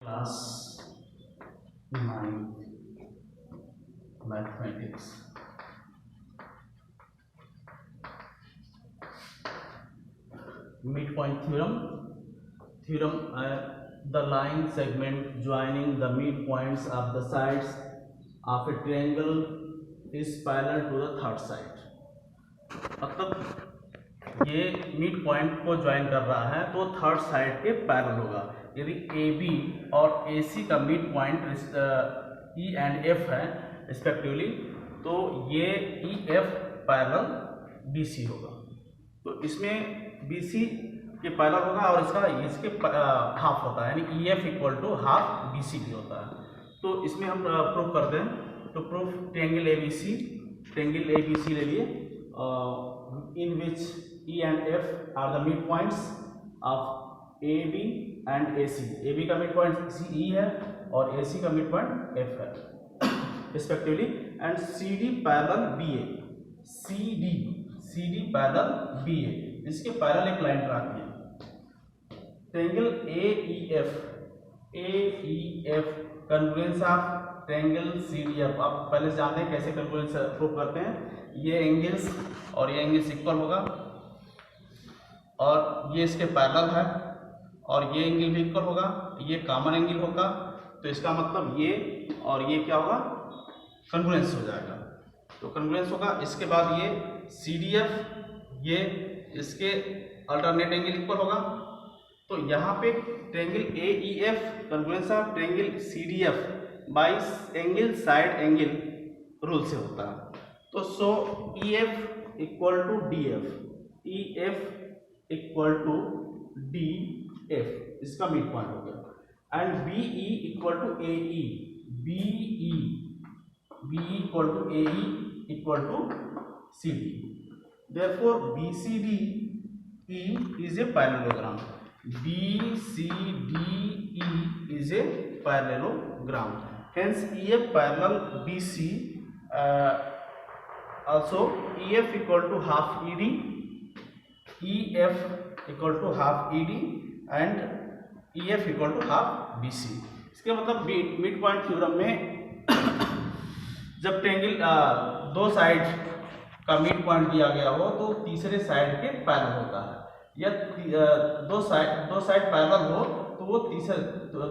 Class 9 mathematics. Mid point theorem the line segment joining the midpoints of the sides of a triangle is parallel to the third side। मतलब ये mid point को join कर रहा है तो third side के parallel होगा। यदि ए बी और ए सी का mid point E and F है रिस्पेक्टिवली, तो ये E F parallel B C होगा। तो इसमें बी सी के पैरेलल होगा और इसके हाफ होता है, यानी E F equal to half B C भी होता है। तो इसमें हम प्रूफ करते हैं। तो proof triangle A B C ले लिए, in which E and F are the midpoints of AB and AC। AB का midpoint CE है और AC का midpoint F है respectively, and CD parallel BA। CD parallel BA, इसके parallel एक line draw की है। Triangle AEF convergence of triangle CDF। आप पहले से जानते हैं कैसे कन्वर्जेंस प्रूव करते हैं। ये एंगल्स और ये एंगल्स इक्वल होगा और ये इसके पैरेलल है और ये एंगल भी इक्वल होगा, ये कॉमन एंगल होगा। तो इसका मतलब ये और ये क्या होगा, कन्वर्जेंस हो जाएगा। तो कन्वर्जेंस होगा। इसके बाद ये CDF, ये इसके अल्टरनेट एंगल इक्वल होगा। तो यहाँ पे triangle AEF convergence of triangle CDF by angle side angle rule से होता है। तो so EF equal to DF, EF equal to DF, इसका मिड पॉइंट हो गया। And BE equal to AE, BE equal to AE equal to CD। Therefore BCDE is a parallelogram। BCDE is a parallelogram। Hence EF parallel BC, also EF equal to half ED, EF equal to half ED and EF equal to half BC। इसके मतलब mid point theorem में जब triangle दो side का mid point दिया गया हो तो तीसरे साइड के पैरेलल होता है, या दो साइड पैरेलल हो तो वो तीसरे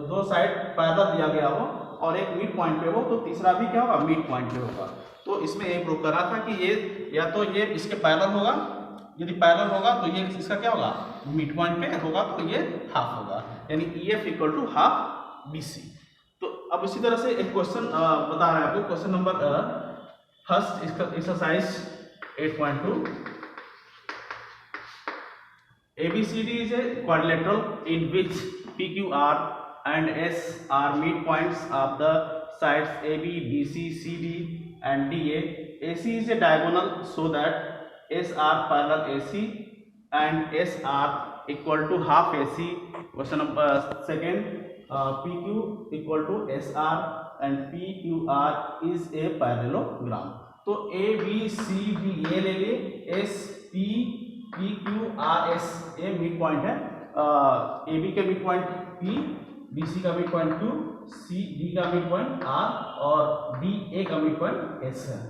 दो साइड पैरेलल दिया गया हो और एक मिड पॉइंट पे हो तो तीसरा भी क्या होगा, मिड पॉइंट पे होगा। तो इसमें ये प्रूव करा था कि ये या तो ये इसके पैरेलल होगा, यदि पैरेलल होगा तो ये इसका क्या होगा, मिड पॉइंट पे होगा तो ये हाफ होगा, यानी EF equal to half BC। तो अब इसी तरह से एक क्वेश्चन बता रहे हैं आपको। Question number first exercise 8.2। ABCD is a quadrilateral in which PQR and S are midpoints of the sides AB, BC, CD and DA। AC is a diagonal so that SR parallel AC and SR equal to half AC। Question number second, PQ equal to SR and PQR is a parallelogram। तो ABCD ये ले लिए, SPQRS ये mid point है। AB के mid point P, BC का mid point Q, CD का mid point R और DA का मिड पॉइंट S है।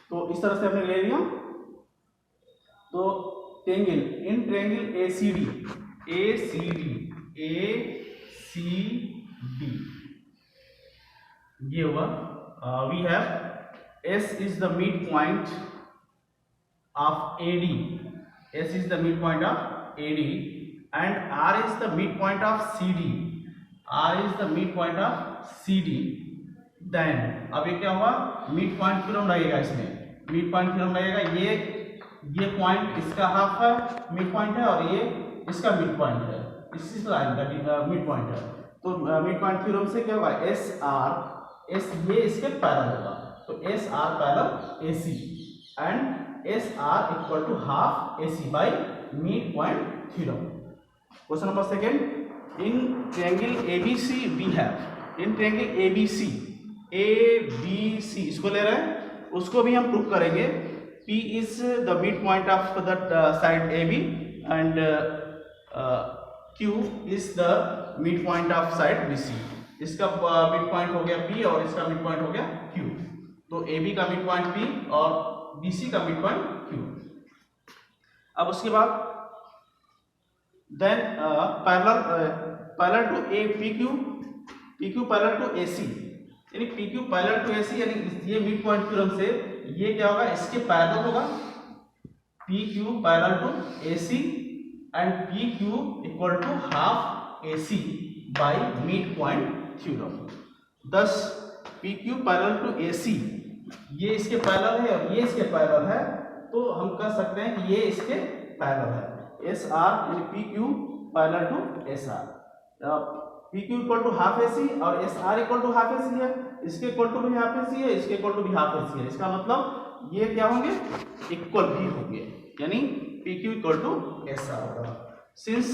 तो इस तरह से हमने ले लिया। तो ट्रायंगल ACD ये हुआ। We have S is the midpoint of AD, S is the midpoint of AD and R is the midpoint of CD, R is the midpoint of CD। Then अब ये क्या हुआ, मिड पॉइंट थ्योरम लगेगा। इसमें mid point theorem लगेगा। ये point इसका half है, मिड पॉइंट है, और ये इसका मिड पॉइंट है, इस लाइन का मिड पॉइंट है। तो मिड पॉइंट थ्योरम से क्या होगा, S ये इसके पैरेलल होगा। तो SR parallel AC and SR equal to half AC by mid point theorem। Question number second, in triangle ABC we have, in triangle ABC इसको ले रहे हैं, उसको भी हम प्रूव करेंगे। P is the midpoint of that side AB and Q is the midpoint of side BC. इसका mid point हो गया P और इसका मिड पॉइंट हो गया Q. तो AB का मिड पॉइंट P और BC का मिड पॉइंट Q. अब उसके बाद then parallel to a PQ parallel to AC, यानी PQ पैरेलल टू AC, यानी ये मिड पॉइंट थ्योरम से ये क्या होगा, इसके पैरेलल होगा PQ parallel to AC and PQ equal to half AC by mid point theorem. thus PQ parallel to AC, ये इसके पैरेलल है और ये इसके पैरेलल है, तो हम कह सकते हैं कि ये इसके पैरेलल है. SR यानी PQ parallel to SR, PQ equal to half AC और SR equal to half AC है, इसके इक्वल टू भी हाफ AC है, इसके इक्वल टू भी हाफ AC है. इसका मतलब ये क्या होंगे, इक्वल भी होंगे, यानी PQ इक्वल टू SR होगा. सिंस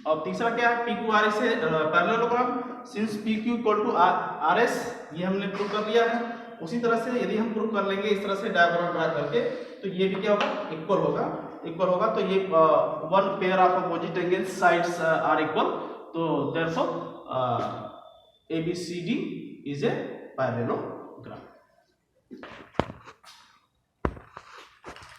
अब तीसरा क्या है, PQR से parallelogram. Since PQ equal to RS, ये हमने प्रूव कर लिया है. उसी तरह से यदि हम प्रूव कर लेंगे इस तरह से डायग्राम ड्रा करके, तो ये भी क्या होगा, इक्वल होगा. तो ये one pair of opposite angle sides are equal. तो therefore ABCD is a parallelogram.